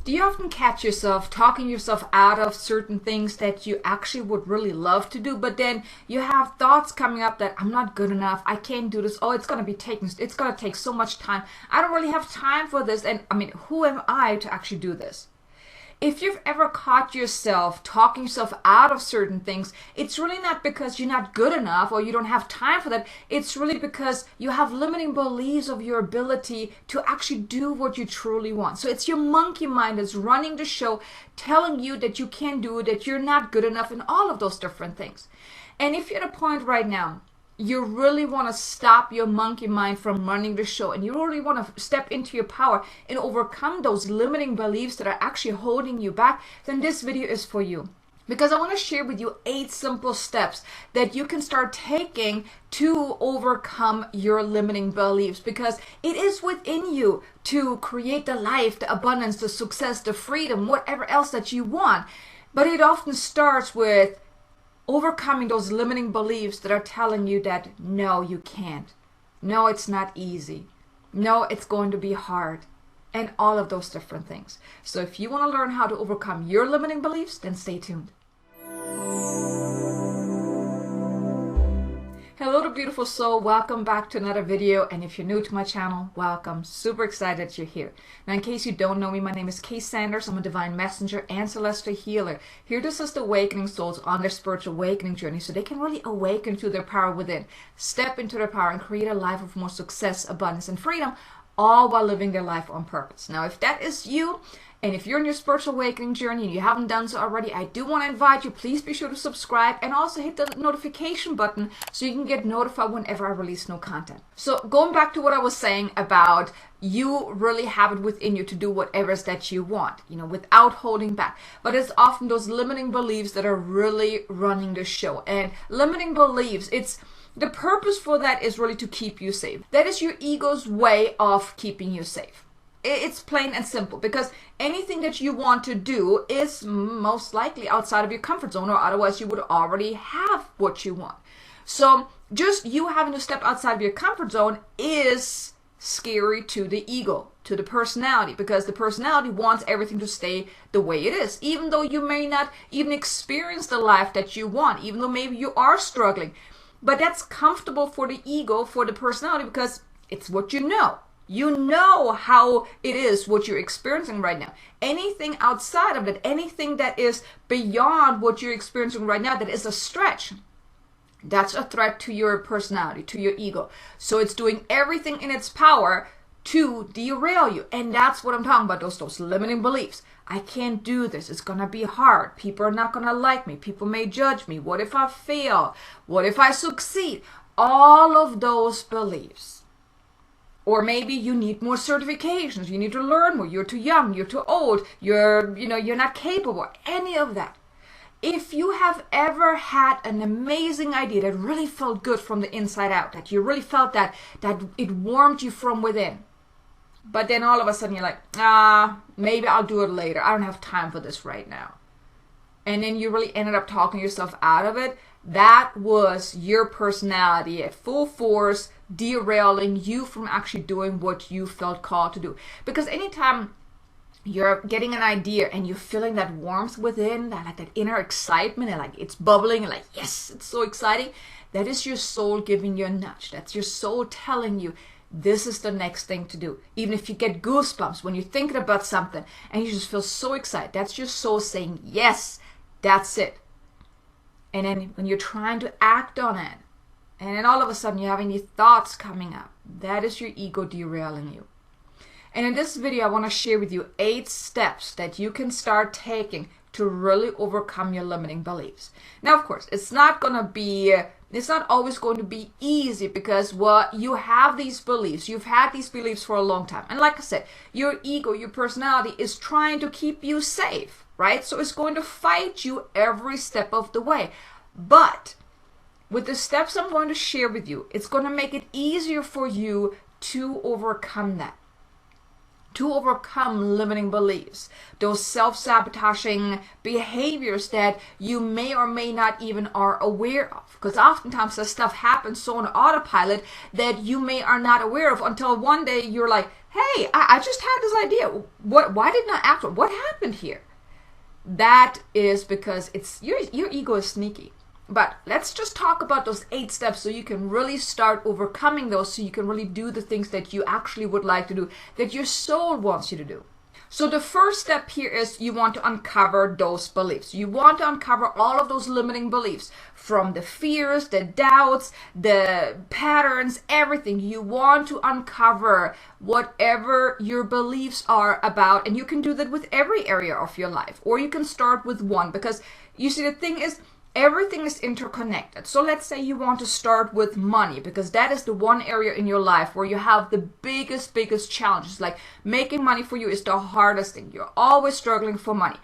Do you often catch yourself talking yourself out of certain things that you actually would really love to do, but then you have thoughts coming up that I'm not good enough, I can't do this, oh, it's going to take so much time, I don't really have time for this, and I mean, who am I to actually do this? If you've ever caught yourself talking yourself out of certain things, it's really not because you're not good enough or you don't have time for that. It's really because you have limiting beliefs of your ability to actually do what you truly want. So it's your monkey mind that's running the show, telling you that you can't do it, that you're not good enough, and all of those different things. And if you're at a point right now, you really want to stop your monkey mind from running the show, and you really want to step into your power and overcome those limiting beliefs that are actually holding you back, then this video is for you. Because I want to share with you 8 simple steps that you can start taking to overcome your limiting beliefs, because it is within you to create the life, the abundance, the success, the freedom, whatever else that you want. But it often starts with overcoming those limiting beliefs that are telling you that no, you can't. No, it's not easy. No, it's going to be hard. And all of those different things. So if you want to learn how to overcome your limiting beliefs, then stay tuned. Hello, beautiful soul. Welcome back to another video. And if you're new to my channel, welcome. Super excited that you're here. Now, in case you don't know me, my name is Kay Sanders. I'm a divine messenger and celestial healer, here to assist awakening souls on their spiritual awakening journey so they can really awaken to their power within, step into their power, and create a life of more success, abundance, and freedom, all while living their life on purpose. Now, if that is you, and if you're in your spiritual awakening journey and you haven't done so already, I do want to invite you, please be sure to subscribe and also hit the notification button so you can get notified whenever I release new content. So going back to what I was saying about you really have it within you to do whatever it is that you want, without holding back. But it's often those limiting beliefs that are really running the show. And limiting beliefs, the purpose for that is really to keep you safe. That is your ego's way of keeping you safe. It's plain and simple, because anything that you want to do is most likely outside of your comfort zone, or otherwise you would already have what you want. So just you having to step outside of your comfort zone is scary to the ego, to the personality, because the personality wants everything to stay the way it is, even though you may not even experience the life that you want, even though maybe you are struggling. But that's comfortable for the ego, for the personality, because it's what you know. You know how it is, what you're experiencing right now. Anything outside of it, anything that is beyond what you're experiencing right now, that is a stretch, that's a threat to your personality, to your ego. So it's doing everything in its power to derail you. And that's what I'm talking about, those limiting beliefs. I can't do this. It's going to be hard. People are not going to like me. People may judge me. What if I fail? What if I succeed? All of those beliefs. Or maybe you need more certifications. You need to learn more. You're too young. You're too old. You're not capable. Any of that. If you have ever had an amazing idea that really felt good from the inside out, that you really felt that it warmed you from within, but then all of a sudden you're like, maybe I'll do it later. I don't have time for this right now. And then you really ended up talking yourself out of it. That was your personality at full force, derailing you from actually doing what you felt called to do. Because anytime you're getting an idea and you're feeling that warmth within, that inner excitement, and like it's bubbling, and like, yes, it's so exciting, that is your soul giving you a nudge. That's your soul telling you, this is the next thing to do. Even if you get goosebumps when you're thinking about something and you just feel so excited, that's your soul saying, yes, that's it. And then when you're trying to act on it, and then all of a sudden you're having these thoughts coming up, that is your ego derailing you. And in this video, I want to share with you 8 steps that you can start taking to really overcome your limiting beliefs. Now, of course, it's not always going to be easy, because you have these beliefs. You've had these beliefs for a long time. And like I said, your ego, your personality is trying to keep you safe. Right? So it's going to fight you every step of the way. But with the steps I'm going to share with you, it's going to make it easier for you to overcome that. to overcome limiting beliefs, those self-sabotaging behaviors that you may or may not even are aware of. Because oftentimes this stuff happens so on autopilot that you may are not aware of until one day you're like, hey, I just had this idea. Why didn't I act? What happened here? That is because it's your ego is sneaky. But let's just talk about those 8 steps so you can really start overcoming those, so you can really do the things that you actually would like to do, that your soul wants you to do. So the first step here is you want to uncover those beliefs. You want to uncover all of those limiting beliefs, from the fears, the doubts, the patterns, everything. You want to uncover whatever your beliefs are about, and you can do that with every area of your life, or you can start with one, because you see, the thing is, everything is interconnected. So let's say you want to start with money, because that is the one area in your life where you have the biggest challenges. Like, making money for you is the hardest thing. You're always struggling for money.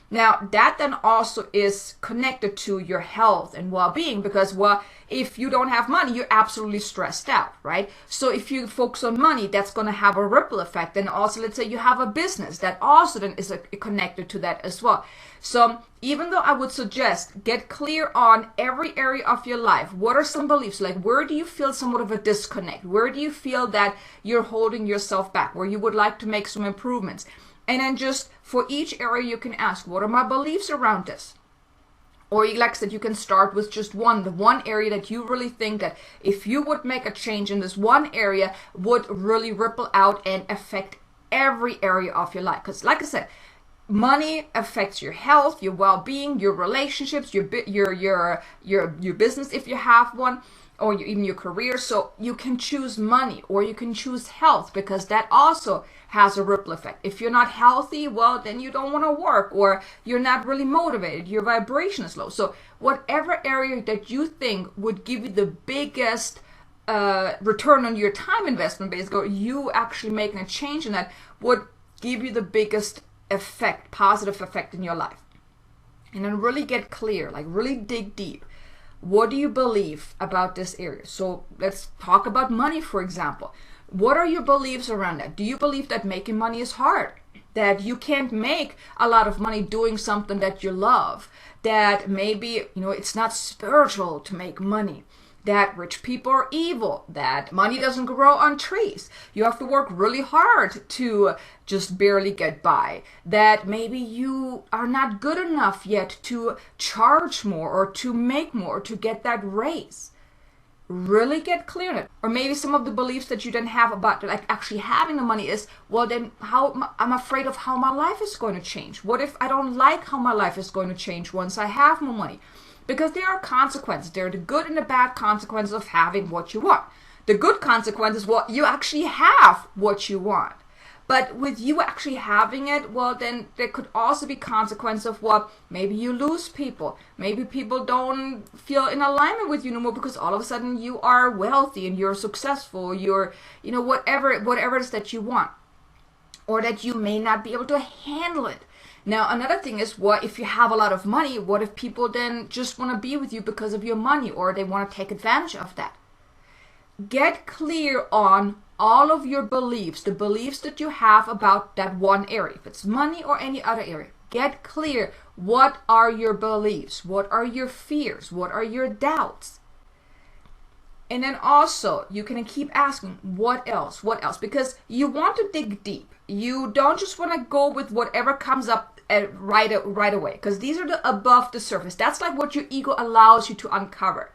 Now, that then also is connected to your health and well-being, because, well, if you don't have money, you're absolutely stressed out, right? So if you focus on money, that's going to have a ripple effect. And also, let's say you have a business, that also then is connected to that as well. So even though I would suggest get clear on every area of your life, what are some beliefs? Like, where do you feel somewhat of a disconnect? Where do you feel that you're holding yourself back? Where you would like to make some improvements? And then just for each area, you can ask, what are my beliefs around this? Or like I said, you can start with just the one area that you really think that if you would make a change in this one area, would really ripple out and affect every area of your life. Because like I said, money affects your health, your well-being, your relationships, your business if you have one, or even your career. So you can choose money, or you can choose health, because that also has a ripple effect. If you're not healthy, well, then you don't want to work, or you're not really motivated, your vibration is low. So whatever area that you think would give you the biggest return on your time investment, basically, you actually making a change in that, would give you the biggest effect, positive effect in your life. And then really get clear, like really dig deep. What do you believe about this area? So let's talk about money, for example. What are your beliefs around that? Do you believe that making money is hard? That you can't make a lot of money doing something that you love? That maybe, it's not spiritual to make money? That rich people are evil? That money doesn't grow on trees? You have to work really hard to just barely get by? That maybe you are not good enough yet to charge more, or to make more, to get that raise? Really get clear on it. Or maybe some of the beliefs that you then have about like actually having the money is, well, then I'm afraid of how my life is going to change. What if I don't like how my life is going to change once I have more money? Because there are consequences. There are the good and the bad consequences of having what you want. The good consequence is, well, you actually have what you want. But with you actually having it, well, then there could also be consequence of, well, maybe you lose people. Maybe people don't feel in alignment with you no more, because all of a sudden you are wealthy and you're successful. You're, whatever it is that you want. Or that you may not be able to handle it. Now, another thing is, what if you have a lot of money? What if people then just want to be with you because of your money, or they want to take advantage of that? Get clear on all of your beliefs, the beliefs that you have about that one area. If it's money or any other area, get clear. What are your beliefs? What are your fears? What are your doubts? And then also, you can keep asking, what else? What else? Because you want to dig deep. You don't just want to go with whatever comes up right away, because these are the above the surface. That's like what your ego allows you to uncover.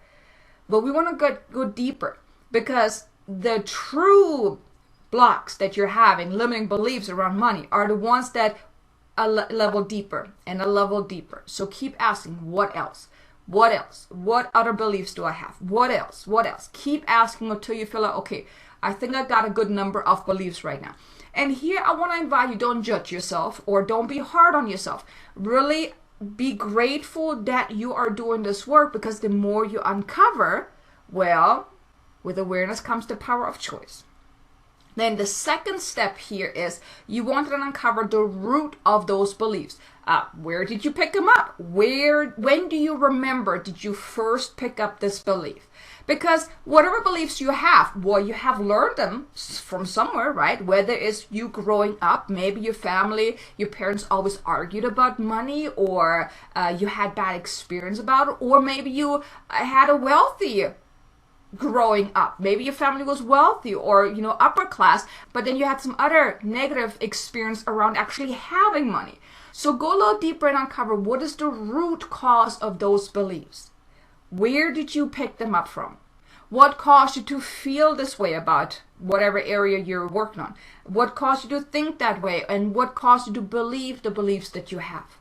But we want to go deeper, because the true blocks that you're having, limiting beliefs around money, are the ones that a level deeper and a level deeper. So keep asking, what else? What else? What other beliefs do I have? What else? What else? Keep asking until you feel like, okay, I think I got a good number of beliefs right now. And here I want to invite you, don't judge yourself, or don't be hard on yourself. Really be grateful that you are doing this work, because the more you uncover, well, with awareness comes the power of choice. Then the second step here is you want to uncover the root of those beliefs. Where did you pick them up? When do you remember did you first pick up this belief? Because whatever beliefs you have, well, you have learned them from somewhere, right? Whether it's you growing up, maybe your family, your parents always argued about money, or you had bad experience about it, or maybe you had a wealthy growing up. Maybe your family was wealthy or, upper class, but then you had some other negative experience around actually having money. So go a little deeper and uncover what is the root cause of those beliefs. Where did you pick them up from? What caused you to feel this way about whatever area you're working on? What caused you to think that way? And what caused you to believe the beliefs that you have?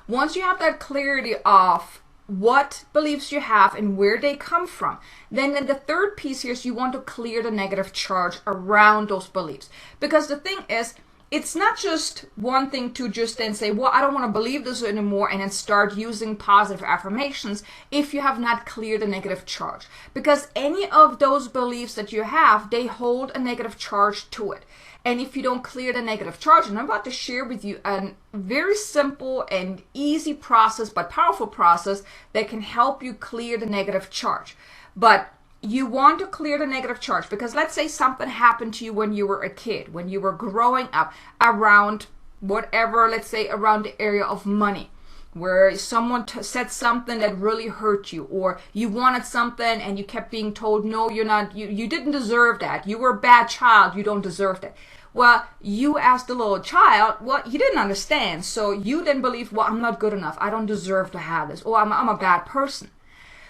Once you have that clarity of what beliefs you have and where they come from, then the third piece here is you want to clear the negative charge around those beliefs. Because the thing is, it's not just one thing to just then say, well, I don't want to believe this anymore, and then start using positive affirmations if you have not cleared the negative charge. Because any of those beliefs that you have, they hold a negative charge to it. And if you don't clear the negative charge, and I'm about to share with you a very simple and easy process, but powerful process that can help you clear the negative charge. But you want to clear the negative charge because let's say something happened to you when you were a kid, when you were growing up around whatever, let's say around the area of money, where someone said something that really hurt you, or you wanted something and you kept being told, no, you're not, you didn't deserve that. You were a bad child. You don't deserve that. Well, you as the little child, well, you didn't understand. So you then believe, well, I'm not good enough. I don't deserve to have this. Or I'm a bad person.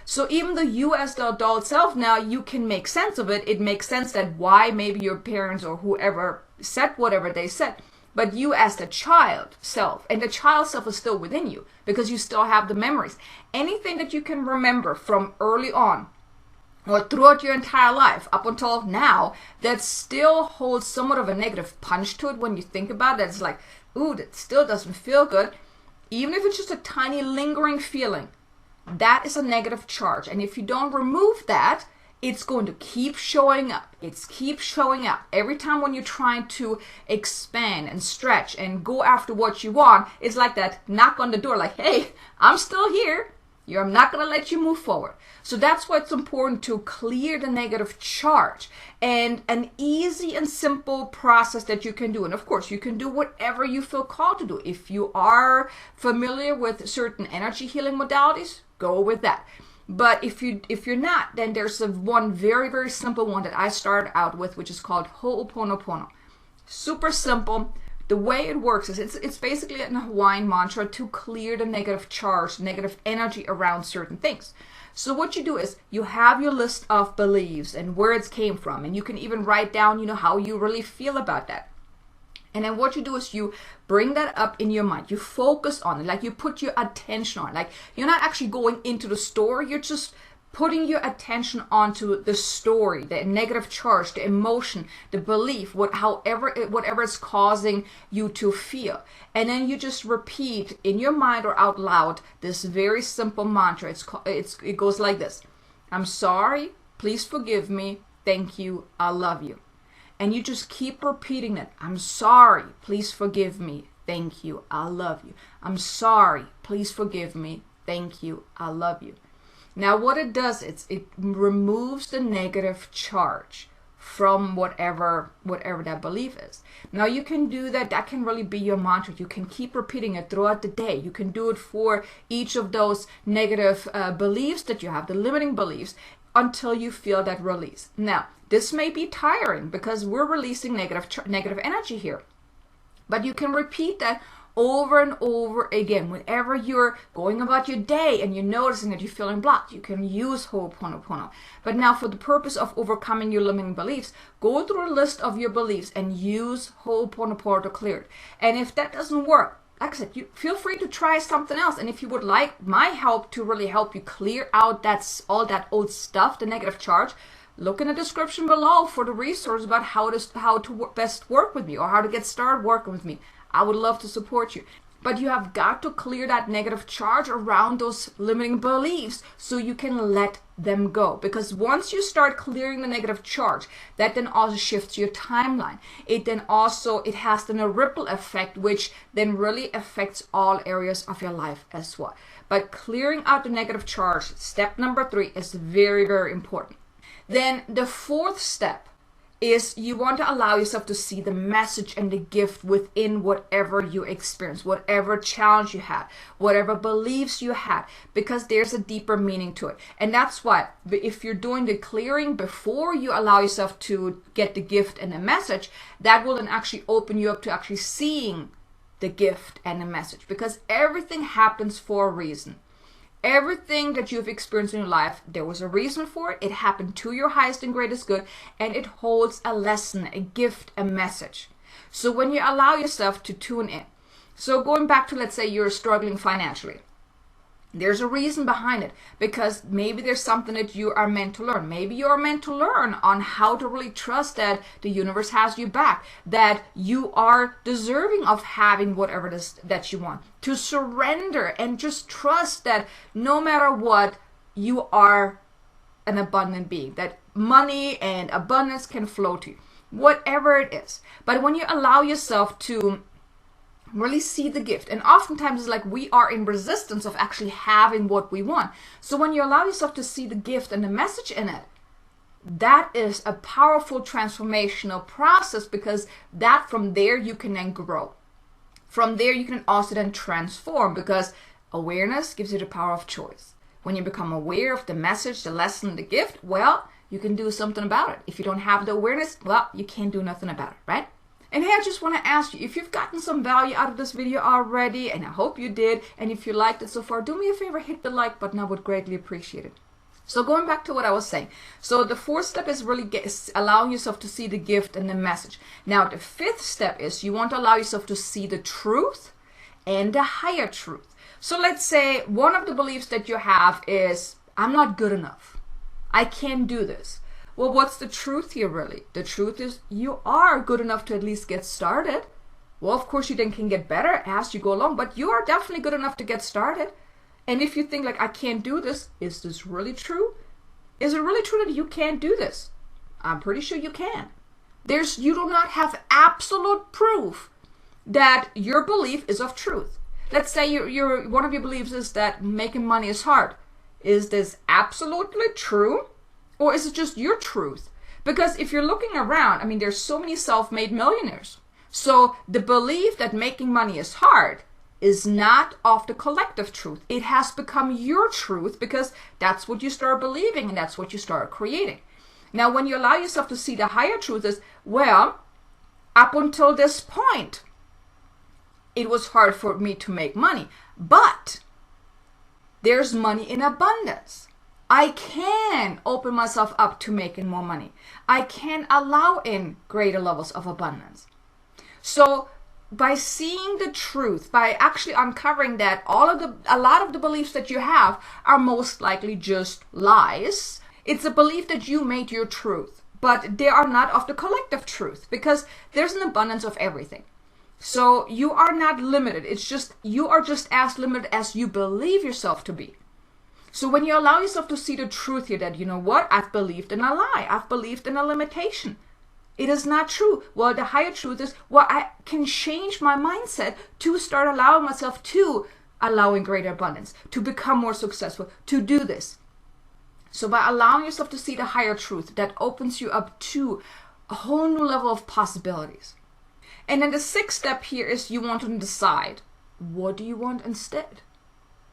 So even though you as the adult self now, you can make sense of it. It makes sense that why maybe your parents or whoever said whatever they said. But you as the child self, and the child self is still within you because you still have the memories. Anything that you can remember from early on or throughout your entire life up until now that still holds somewhat of a negative punch to it when you think about it. It's like, ooh, that still doesn't feel good. Even if it's just a tiny lingering feeling, that is a negative charge. And if you don't remove that, it's going to keep showing up. It keeps showing up. Every time when you're trying to expand and stretch and go after what you want, it's like that knock on the door like, hey, I'm still here. I'm not going to let you move forward. So that's why it's important to clear the negative charge. And an easy and simple process that you can do. And of course, you can do whatever you feel called to do. If you are familiar with certain energy healing modalities, go with that. But if you're not, then there's one very, very simple one that I started out with, which is called Ho'oponopono. Super simple. The way it works is it's basically a Hawaiian mantra to clear the negative charge, negative energy around certain things. So what you do is you have your list of beliefs and where it came from, and you can even write down, how you really feel about that. And then what you do is you bring that up in your mind. You focus on it, like you put your attention on it. Like you're not actually going into the story, you're just putting your attention onto the story, the negative charge, the emotion, the belief, whatever it's causing you to feel. And then you just repeat in your mind or out loud this very simple mantra. It goes like this. I'm sorry, please forgive me, thank you, I love you. And you just keep repeating that. I'm sorry, please forgive me, thank you, I love you. I'm sorry, please forgive me, thank you, I love you. Now what it does, it removes the negative charge from whatever that belief is. Now you can do that. That can really be your mantra. You can keep repeating it throughout the day. You can do it for each of those negative beliefs that you have, the limiting beliefs, until you feel that release. Now, this may be tiring because we're releasing negative energy here. But you can repeat that over and over again. Whenever you're going about your day and you're noticing that you're feeling blocked, you can use Ho'oponopono. But now for the purpose of overcoming your limiting beliefs, go through a list of your beliefs and use Ho'oponopono to clear it. And if that doesn't work, like I said, you feel free to try something else. And if you would like my help to really help you clear out all that old stuff, the negative charge, look in the description below for the resource about how to best work with me or how to get started working with me. I would love to support you. But you have got to clear that negative charge around those limiting beliefs so you can let them go. Because once you start clearing the negative charge, that then also shifts your timeline. It has then a ripple effect, which then really affects all areas of your life as well. But clearing out the negative charge, step number 3, is very, very important. Then the 4th step is you want to allow yourself to see the message and the gift within whatever you experience, whatever challenge you had, whatever beliefs you had, because there's a deeper meaning to it. And that's why if you're doing the clearing before you allow yourself to get the gift and the message, that will then actually open you up to actually seeing the gift and the message, because everything happens for a reason. Everything that you've experienced in your life, there was a reason for it. It happened to your highest and greatest good, and it holds a lesson, a gift, a message. So when you allow yourself to tune in, so going back to, let's say you're struggling financially, there's a reason behind it, because maybe there's something that you are meant to learn. Maybe you're meant to learn on how to really trust that the universe has you back, that you are deserving of having whatever it is that you want, to surrender and just trust that no matter what, you are an abundant being, that money and abundance can flow to you, whatever it is. But when you allow yourself to really see the gift, and oftentimes it's like we are in resistance of actually having what we want. So when you allow yourself to see the gift and the message in it, that is a powerful transformational process, because that from there you can then grow. From there you can also then transform, because awareness gives you the power of choice. When you become aware of the message, the lesson, the gift, well, you can do something about it. If you don't have the awareness, well, you can't do nothing about it, right? And hey, I just want to ask you, if you've gotten some value out of this video already, and I hope you did, and if you liked it so far, do me a favor, hit the like button. I would greatly appreciate it. So going back to what I was saying. So the 4th step is really allowing yourself to see the gift and the message. Now the 5th step is you want to allow yourself to see the truth and the higher truth. So let's say one of the beliefs that you have is, I'm not good enough. I can't do this. Well, what's the truth here really? The truth is you are good enough to at least get started. Well, of course you then can get better as you go along, but you are definitely good enough to get started. And if you think like, I can't do this, is this really true? Is it really true that you can't do this? I'm pretty sure you can. You do not have absolute proof that your belief is of truth. Let's say one of your beliefs is that making money is hard. Is this absolutely true? Or is it just your truth? Because if you're looking around, I mean, there's so many self-made millionaires. So the belief that making money is hard is not of the collective truth. It has become your truth, because that's what you start believing and that's what you start creating. Now, when you allow yourself to see the higher truth is, well, up until this point, it was hard for me to make money, but there's money in abundance. I can open myself up to making more money. I can allow in greater levels of abundance. So by seeing the truth, by actually uncovering that a lot of the beliefs that you have are most likely just lies. It's a belief that you made your truth, but they are not of the collective truth, because there's an abundance of everything. So you are not limited. It's just, you are just as limited as you believe yourself to be. So when you allow yourself to see the truth here, that, you know what, I've believed in a lie, I've believed in a limitation. It is not true. Well, the higher truth is, well, I can change my mindset to start allowing myself to allowing greater abundance, to become more successful, to do this. So by allowing yourself to see the higher truth, that opens you up to a whole new level of possibilities. And then the 6th step here is you want to decide, what do you want instead?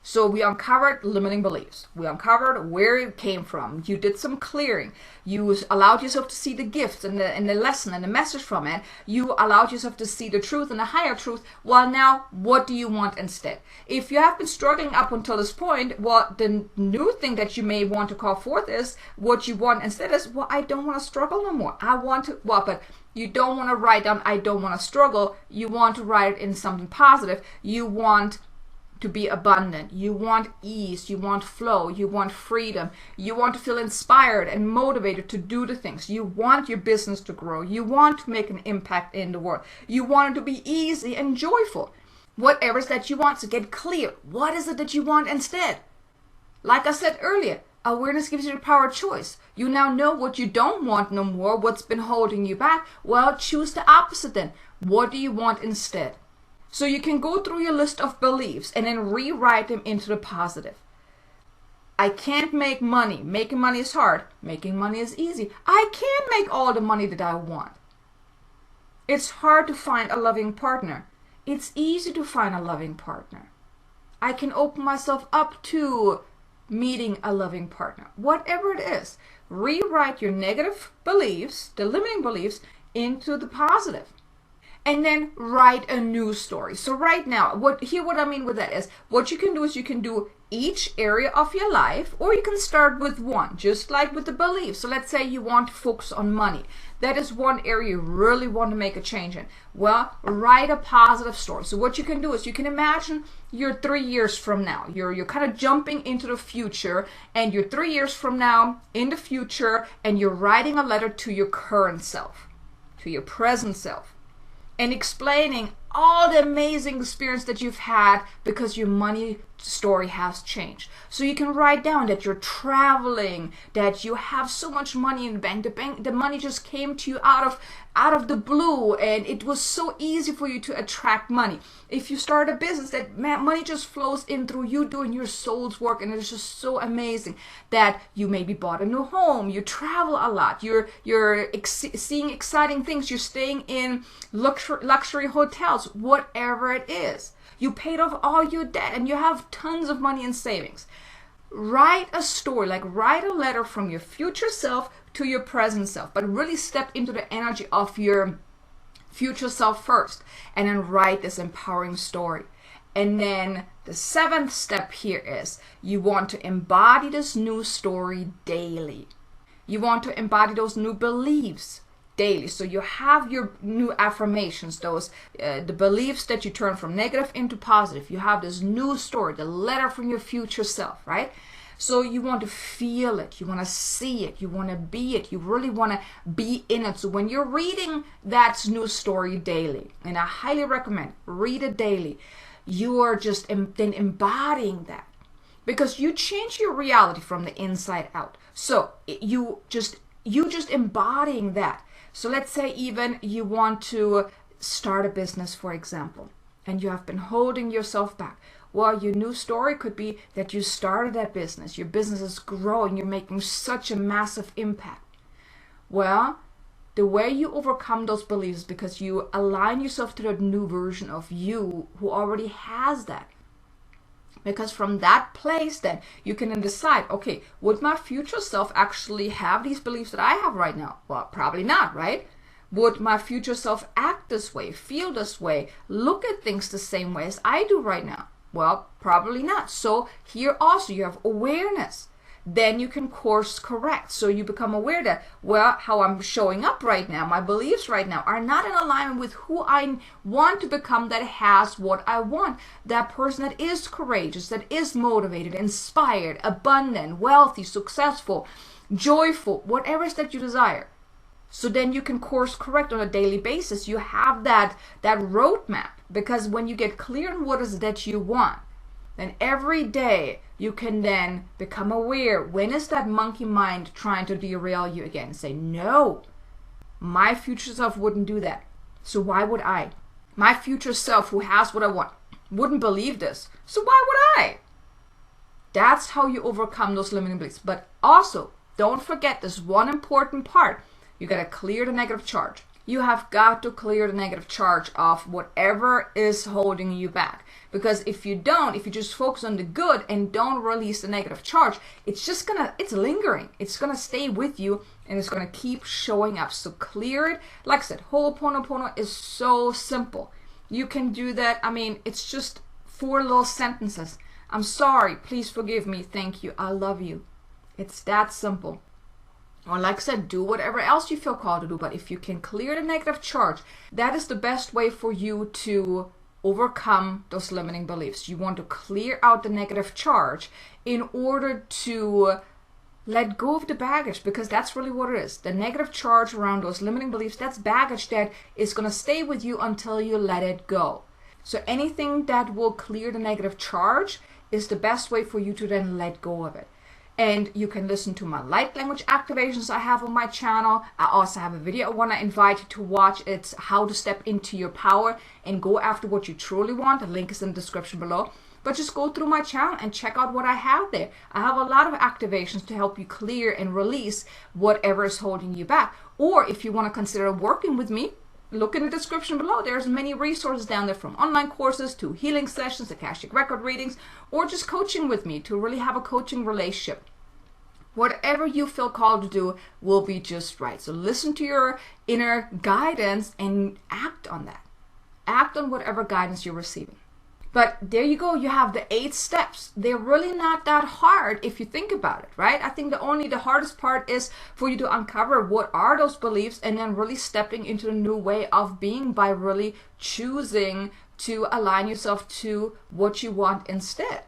So we uncovered limiting beliefs. We uncovered where it came from. You did some clearing. You allowed yourself to see the gifts and the lesson and the message from it. You allowed yourself to see the truth and the higher truth. Well, now, what do you want instead? If you have been struggling up until this point, well, the new thing that you may want to call forth is, what you want instead is, well, I don't want to struggle no more. I want to, well, but you don't want to write down, I don't want to struggle. You want to write it in something positive. You want to be abundant. You want ease. You want flow. You want freedom. You want to feel inspired and motivated to do the things. You want your business to grow. You want to make an impact in the world. You want it to be easy and joyful. whatever it is that you want. So get clear. What is it that you want instead? Like I said earlier, awareness gives you the power of choice. You now know what you don't want no more, what's been holding you back. Well, choose the opposite then. What do you want instead? So you can go through your list of beliefs and then rewrite them into the positive. I can't make money. Making money is hard. Making money is easy. I can make all the money that I want. It's hard to find a loving partner. It's easy to find a loving partner. I can open myself up to meeting a loving partner. Whatever it is, rewrite your negative beliefs, the limiting beliefs, into the positive. And then write a new story. So right now, what I mean with that is, what you can do is you can do each area of your life, or you can start with one, just like with the beliefs. So let's say you want to focus on money. That is one area you really want to make a change in. Well, write a positive story. So what you can do is you can imagine you're 3 years from now. You're kind of jumping into the future, and you're 3 years from now in the future, and you're writing a letter to your current self, to your present self, and explaining all the amazing experience that you've had because your money story has changed. So you can write down that you're traveling, that you have so much money in the bank. The money just came to you out of the blue, and it was so easy for you to attract money. If you start a business, that money just flows in through you doing your soul's work, and it's just so amazing that you maybe bought a new home, you travel a lot, you're seeing exciting things, you're staying in luxury hotels, whatever it is. You paid off all your debt and you have tons of money in savings. Write a story, like write a letter from your future self to your present self, but really step into the energy of your future self first, and then write this empowering story. And then the 7th step here is you want to embody this new story daily. You want to embody those new beliefs daily. So you have your new affirmations, those the beliefs that you turn from negative into positive. You have this new story, the letter from your future self, right? So you want to feel it, you want to see it, you want to be it, you really want to be in it. So when you're reading that new story daily, and I highly recommend read it daily, you are just then embodying that, because you change your reality from the inside out. So you just embodying that. So let's say even you want to start a business, for example, and you have been holding yourself back. Well, your new story could be that you started that business. Your business is growing. You're making such a massive impact. Well, the way you overcome those beliefs is because you align yourself to that new version of you who already has that. Because from that place, then you can then decide, okay, would my future self actually have these beliefs that I have right now? Well, probably not, right? Would my future self act this way, feel this way, look at things the same way as I do right now? Well, probably not. So here also you have awareness. Then you can course correct. So you become aware that, well, how I'm showing up right now, my beliefs right now are not in alignment with who I want to become, that has what I want. That person that is courageous, that is motivated, inspired, abundant, wealthy, successful, joyful, whatever it is that you desire. So then you can course correct on a daily basis. You have that roadmap, because when you get clear on what is it that you want, then every day you can then become aware, when is that monkey mind trying to derail you again? Say, no, my future self wouldn't do that. So why would I? My future self, who has what I want, wouldn't believe this. So why would I? That's how you overcome those limiting beliefs. But also, don't forget this one important part. You got to clear the negative charge. You have got to clear the negative charge of whatever is holding you back. Because if you don't, if you just focus on the good and don't release the negative charge, it's lingering. It's gonna stay with you, and it's gonna keep showing up. So clear it. Like I said, Ho'oponopono is so simple. You can do that. I mean, it's just 4 little sentences. I'm sorry, please forgive me, thank you, I love you. It's that simple. Or like I said, do whatever else you feel called to do. But if you can clear the negative charge, that is the best way for you to overcome those limiting beliefs. You want to clear out the negative charge in order to let go of the baggage, because that's really what it is. The negative charge around those limiting beliefs, that's baggage that is going to stay with you until you let it go. So anything that will clear the negative charge is the best way for you to then let go of it. And you can listen to my light language activations I have on my channel. I also have a video I want to invite you to watch. It's how to step into your power and go after what you truly want. The link is in the description below. But just go through my channel and check out what I have there. I have a lot of activations to help you clear and release whatever is holding you back. Or if you want to consider working with me, look in the description below. There's many resources down there, from online courses to healing sessions, Akashic record readings, or just coaching with me to really have a coaching relationship. Whatever you feel called to do will be just right. So listen to your inner guidance and act on that. Act on whatever guidance you're receiving. But there you go, you have the 8 steps. They're really not that hard if you think about it, right? I think the hardest part is for you to uncover what are those beliefs and then really stepping into a new way of being by really choosing to align yourself to what you want instead.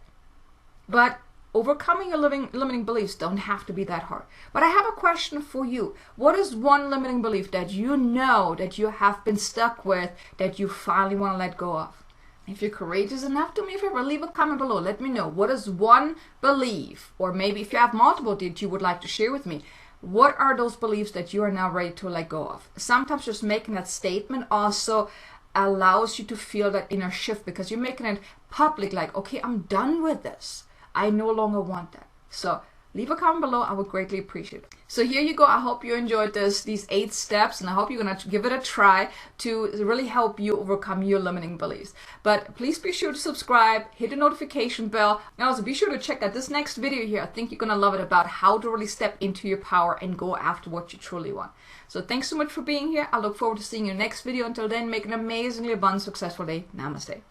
But overcoming your limiting beliefs don't have to be that hard. But I have a question for you. What is one limiting belief that you know that you have been stuck with that you finally want to let go of? If you're courageous enough, do me a favor, leave a comment below. Let me know. What is one belief, or maybe if you have multiple that you would like to share with me, what are those beliefs that you are now ready to let go of? Sometimes just making that statement also allows you to feel that inner shift, because you're making it public, like, okay, I'm done with this. I no longer want that. So leave a comment below. I would greatly appreciate it. So here you go. I hope you enjoyed these 8 steps, and I hope you're going to give it a try to really help you overcome your limiting beliefs. But please be sure to subscribe, hit the notification bell, and also be sure to check out this next video here. I think you're going to love it, about how to really step into your power and go after what you truly want. So thanks so much for being here. I look forward to seeing you next video. Until then, make an amazingly abundant, successful day. Namaste.